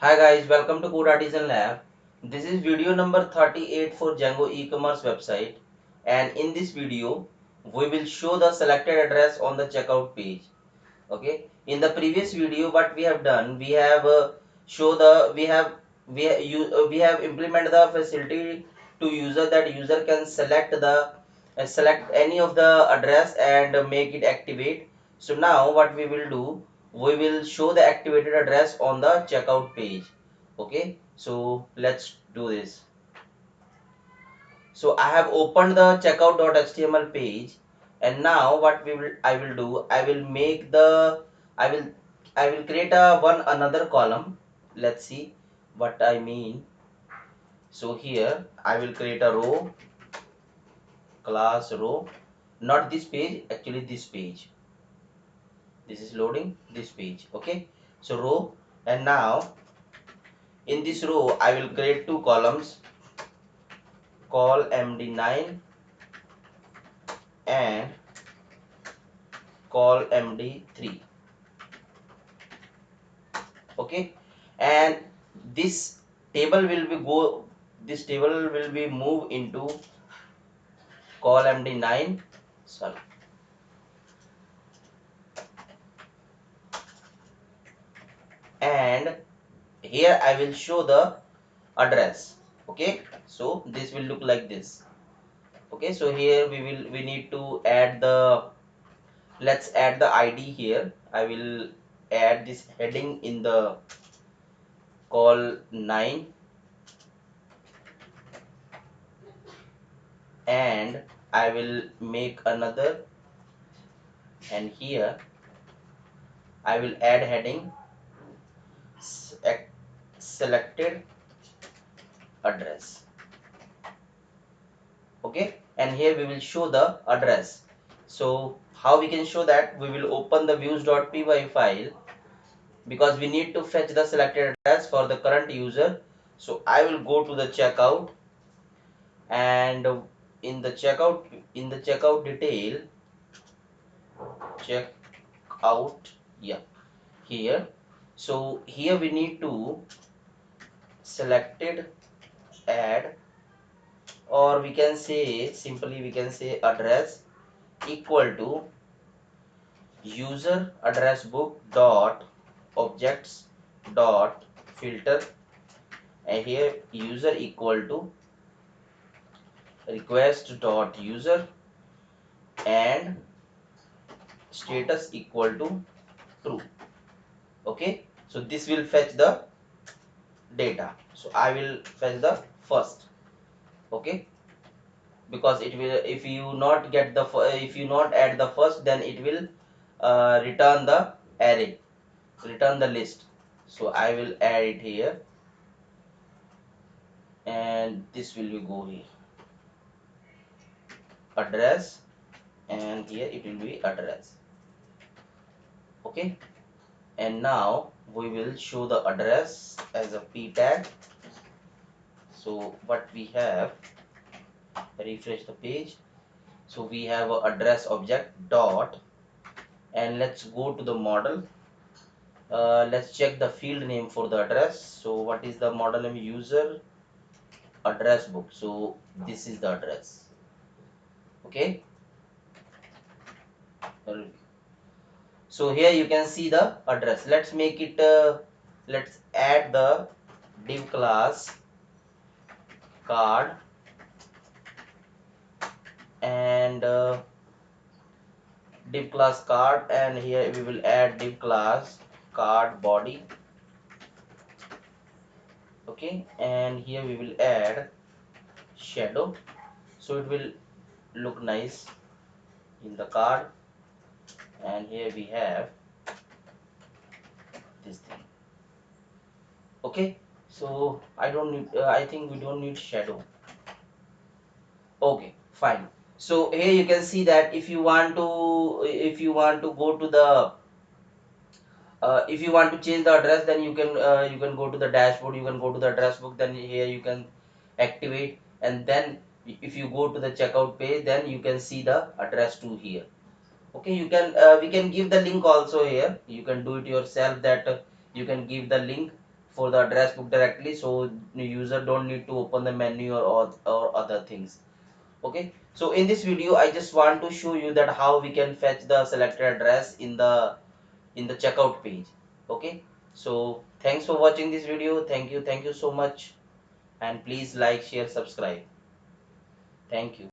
Hi guys, welcome to Code Artisan Lab. This is video number 38 for Django e-commerce website, and in this video we will show the selected address on the checkout page. Okay, in the previous video what we have done, we have show the we have implemented the facility to user that user can select any of the address and make it activate. So now what we will do, we will show the activated address on the checkout page. Okay, so let's do this. So I have opened the checkout.html page, and now what I will do, I will I will create a one another column. Let's see what I mean. So here I will create a row, class row, not this page, actually this page. This is loading this page. Okay, so row, and now in this row I will create two columns, call md9 and call md3. Okay, and this this table will be moved into call md9, sorry, and here I will show the address. Okay, so this will look like this. Okay, so here we need to add the, let's add the id here. I will add this heading in the call 9, and I will make another, and here I will add heading selected address. Okay, and here we will show the address. So how we can show that, we will open the views.py file, because we need to fetch the selected address for the current user. So I will go to the checkout, and in the checkout detail, checkout, yeah, here. So here we need to selected add, or we can say simply, we can say address equal to user address book dot objects dot filter, and here user equal to request dot user, and status equal to true. Okay, so this will fetch the data. So I will fetch the first. Okay, because it will, if you not get the if you not add the first, then it will return the array, return the list. So I will add it here, and this will be go here, address, and here it will be address. Okay, and now we will show the address as a p tag. So what we have, refresh the page. So we have a address object dot, and let's go to the model. Let's check the field name for the address. So what is the model name? User address book. So this is the address. Okay, so here you can see the address. Let's make it let's add the div class card, and div class card, and here we will add div class card body. Okay, and here we will add shadow, so it will look nice in the card. And here we have this thing. Okay, so I don't need I think we don't need shadow. Okay, fine. So here you can see that if you want to go to the if you want to change the address, then you can go to the dashboard, you can go to the address book, then here you can activate, and then if you go to the checkout page, then you can see the address to here. Okay, you can we can give the link also here. You can do it yourself, that you can give the link for the address book directly, so the user don't need to open the menu or other things. Okay, so in this video I just want to show you that how we can fetch the selected address in the checkout page. Okay, so thanks for watching this video. Thank you so much, and please like, share, subscribe. Thank you.